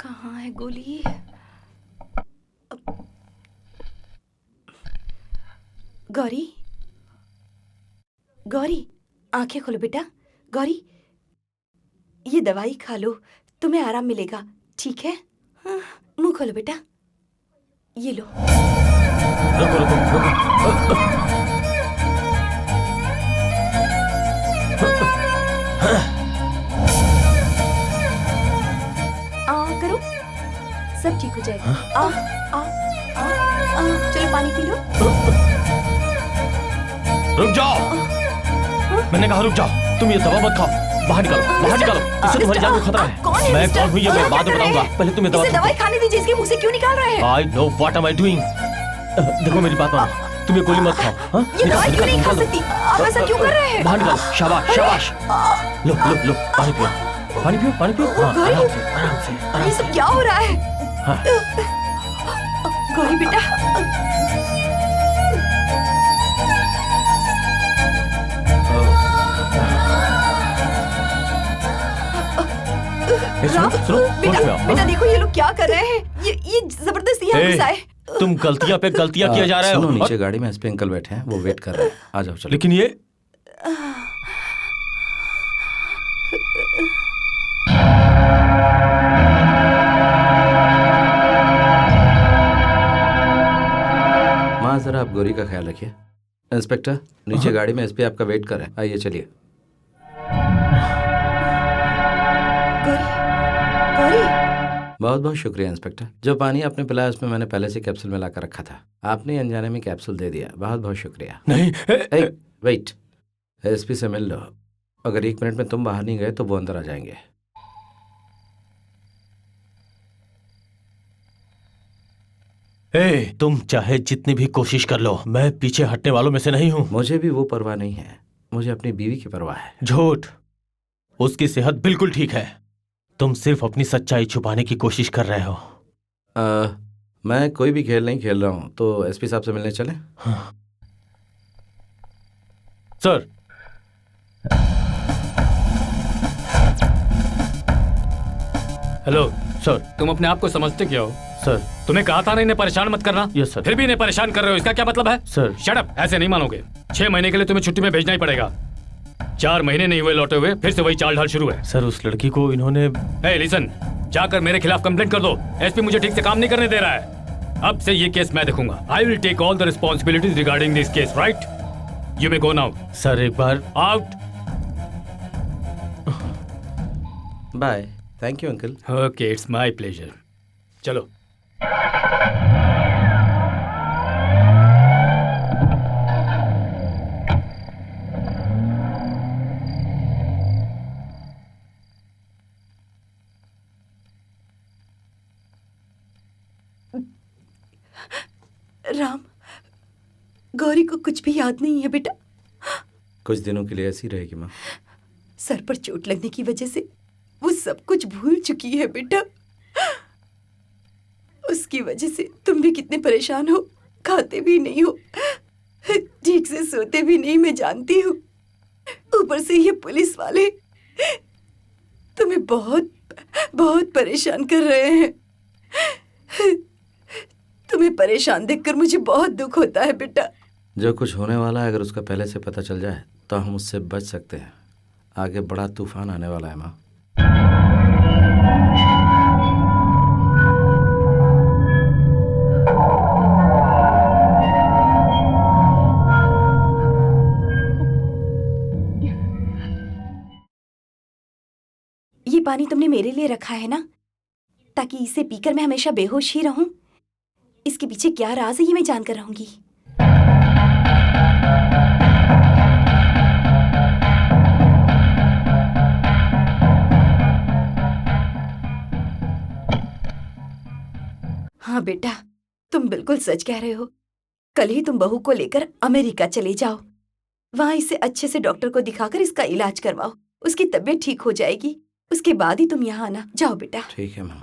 कहाँ है गोली? गौरी, गौरी, आंखें खोलो बेटा। गौरी, ये दवाई खा लो, तुम्हें आराम मिलेगा, ठीक है? हाँ, मुंह खोलो बेटा, ये लो। रुको रुको रुको। करो, सब ठीक हो जाएगा। आ, आ, आ, आ, चलो पानी पी लो। रुक जाओ, मैंने कहा रुक जाओ। तुम ये दवा मत खाओ, बाहर निकालो, बाहर निकालो। इससे तुम्हारी जान को खतरा है। मैं कौन हूँ ये मैं बाद में बताऊंगा, पहले तुम ये दवाई खाने दीजिए। इसके मुंह से क्यों निकाल रहे हैं? I know what am I doing। देखो मेरी बात मानो, तुम ये गोली मत खाओ। हाँ? ये दवाई क्यों नहीं खा सकती? आप ऐसा क्यों कर रहे हैं? बाहर निकालो, शाबाश शाबाश। लो लो लो, पानी पियो, पानी पियो, पानी पियो। हाँ, आराम से, आराम से। ये सब क्या हो रहा है? हाँ। गौरी बेटा, बेटा देखो ये लोग क्या कर रहे हैं। ये जबरदस्ती यहाँ घुसाए। तुम गलतियां पे गलतियां किए जा रहे हो। सुनो, नीचे गाड़ी में एसपी अंकल बैठे हैं, वो वेट कर रहे हैं। आ जाओ चलो। लेकिन ये माँ, जरा आप गौरी का ख्याल रखिए। इंस्पेक्टर, नीचे गाड़ी में एसपी आपका वेट कर रहे हैं, आइए चलिए। बहुत बहुत शुक्रिया इंस्पेक्टर। जो पानी आपने पिलाया उसमें मैंने पहले से कैप्सूल मिला कर रखा था, आपने अनजाने में कैप्सूल दे दिया। बहुत बहुत शुक्रिया। नहीं, वेट, एसपी से मिल लो। अगर 1 मिनट में तुम बाहर नहीं गए तो वो अंदर आ जाएंगे। तुम चाहे जितनी भी कोशिश कर लो, मैं पीछे हटने वालों में से नहीं हूँ। मुझे भी वो परवाह नहीं है, मुझे अपनी बीवी की परवाह है। झूठ, उसकी सेहत बिल्कुल ठीक है। तुम सिर्फ अपनी सच्चाई छुपाने की कोशिश कर रहे हो। मैं कोई भी खेल नहीं खेल रहा हूँ, तो एसपी साहब से मिलने चलें? हाँ। Sir, hello sir. तुम अपने आप को समझते क्या हो? सर, तुम्हें कहा था ना इन्हें परेशान मत करना। Yes sir. फिर भी इन्हें परेशान कर रहे हो, इसका क्या मतलब है? सर, शट अप, ऐसे नहीं मानोगे। 6 महीने के लिए तुम्हें छुट्टी में भेजना ही पड़ेगा। 4 महीने नहीं हुए लौटे हुए, फिर से वही चाल ढाल शुरू है। सर उस लड़की को इन्होंने लिसन, जाकर मेरे खिलाफ कंप्लेंट कर दो। एसपी मुझे ठीक से काम नहीं करने दे रहा है। अब से ये केस मैं देखूंगा। I will take all the responsibilities regarding this case, right? You may go now. Sir एक बार out. Bye. Thank you uncle. Okay, it's my pleasure. चलो। राम, गौरी को कुछ भी याद नहीं है बेटा। कुछ दिनों के लिए ऐसी रहेगी माँ। सर पर चोट लगने की वजह से वो सब कुछ भूल चुकी है बेटा। उसकी वजह से तुम भी कितने परेशान हो, खाते भी नहीं हो, ठीक से सोते भी नहीं, मैं जानती हूँ। ऊपर से ये पुलिस वाले तुम्हें बहुत बहुत परेशान कर रहे हैं। तुम्हें परेशान देखकर मुझे बहुत दुख होता है बेटा। जो कुछ होने वाला है अगर उसका पहले से पता चल जाए तो हम उससे बच सकते हैं। आगे बड़ा तूफान आने वाला है माँ। ये पानी तुमने मेरे लिए रखा है ना, ताकि इसे पीकर मैं हमेशा बेहोश ही रहूं। इसके पीछे क्या राज है ये मैं जानकर रहूंगी। हाँ बेटा, तुम बिल्कुल सच कह रहे हो। कल ही तुम बहू को लेकर अमेरिका चले जाओ। वहां इसे अच्छे से डॉक्टर को दिखाकर इसका इलाज करवाओ। उसकी तबीयत ठीक हो जाएगी, उसके बाद ही तुम यहाँ आना। जाओ बेटा। ठीक है माँ।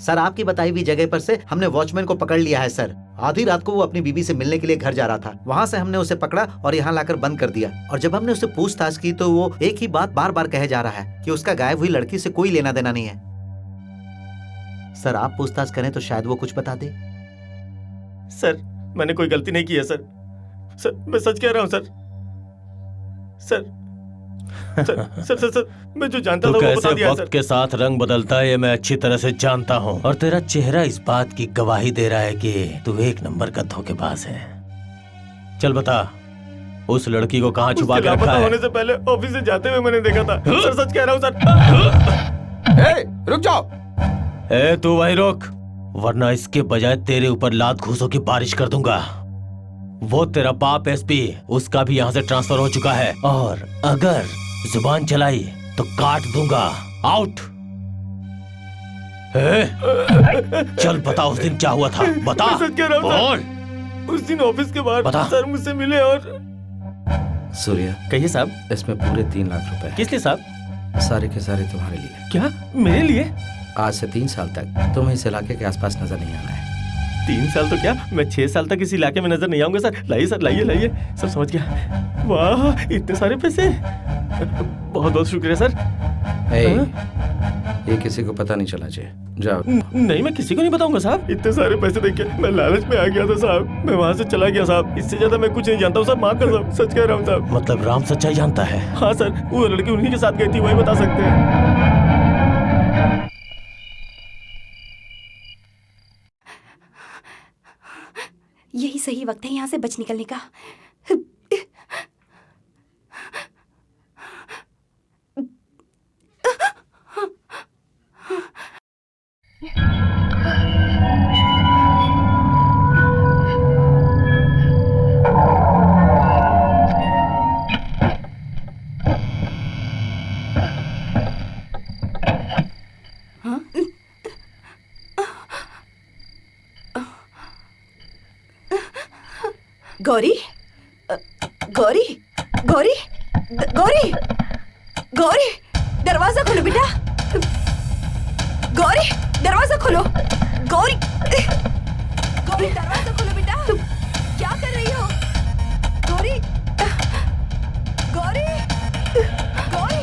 सर आपकी बताई हुई जगह पर से हमने वॉचमैन को पकड़ लिया है सर। आधी रात को वो अपनी बीवी से मिलने के लिए घर जा रहा था, वहाँ से हमने उसे पकड़ा और यहाँ लाकर बंद कर दिया। और जब हमने उससे पूछताछ की तो वो एक ही बात बार बार कहे जा रहा है कि उसका गायब हुई लड़की से कोई लेना देना नहीं है। सर आप पूछताछ करें तो शायद वो कुछ बता दे। सर मैंने कोई गलती नहीं की है सर। सर मैं सच कह रहा हूँ सर। सर मैं जो जानता था वो बता दिया वक्त सर। के साथ रंग बदलता है ये मैं अच्छी तरह से जानता हूँ, और तेरा चेहरा इस बात की गवाही दे रहा है कि तू एक नंबर का धोखेबाज है। चल बता, उस लड़की को कहाँ छुपा के रखा है? होने से पहले ऑफिस से जाते हुए मैंने देखा था। सर सच कह रहा हूँ सर। रुक जाओ। ए तू वहीं रुक, वरना इसके बजाय तेरे ऊपर लात घूसों की बारिश कर दूंगा। वो तेरा बाप एसपी, उसका भी यहाँ से ट्रांसफर हो चुका है, और अगर जुबान चलाई तो काट दूंगा। आउट। चल बता उस दिन क्या हुआ था, बता। मैं सच कह रहा हूँ बोल। सर। उस दिन ऑफिस के बाहर बता। सर मुझसे मिले और सूर्या, कहिए साहब। इसमें पूरे 3 लाख रुपए हैं। किस लिए साहब? सारे के सारे तुम्हारे लिए। क्या मेरे लिए? आज से 3 साल तक तुम्हें इस इलाके के आसपास नजर नहीं आना है। 3 साल तो क्या, मैं 6 साल तक इस इलाके में नजर नहीं आऊंगा सर। लाइए सर, लाइए लाइए। सब समझ गया। वाह इतने सारे पैसे, बहुत बहुत शुक्रिया सर। ये किसी को पता नहीं चला चाहिए। जाओ। नहीं मैं किसी को नहीं बताऊंगा साहब। इतने सारे पैसे देख के मैं लालच में आ गया था साहब। मैं वहाँ से चला गया साहब। इससे ज्यादा मैं कुछ नहीं जानता हूँ साहब। माफ कर साहब, सच कह रहा हूँ साहब। मतलब राम सच्चाई जानता है? हाँ सर, वो लड़की उन्हीं के साथ गई थी, वही बता सकते हैं। यही सही वक्त है यहाँ से बच निकलने का। गौरी, गौरी, गौरी, गौरी, गौरी, दरवाजा खोलो बेटा। गौरी, दरवाजा खोलो। गौरी, गौरी, दरवाजा खोलो बेटा। तुम क्या कर रही हो? गौरी, गौरी, गौरी,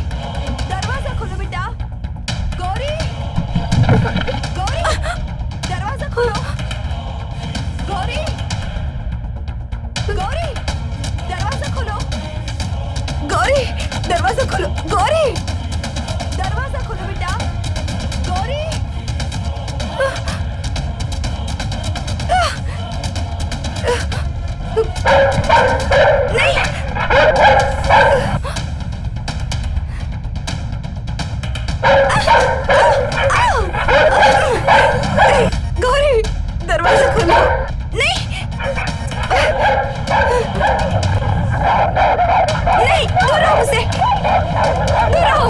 दरवाजा खोलो बेटा। गौरी, गौरी, दरवाजा खोलो। गौरी, गौरी, दरवाजा खोलो। गौरी, दरवाजा खोलो। गौरी, दरवाजा खोलो बेटा। गौरी, नहीं। गौरी, दरवाजा खोलो। नहीं, नहीं, दूर रहो मुझसे, दूर रहो।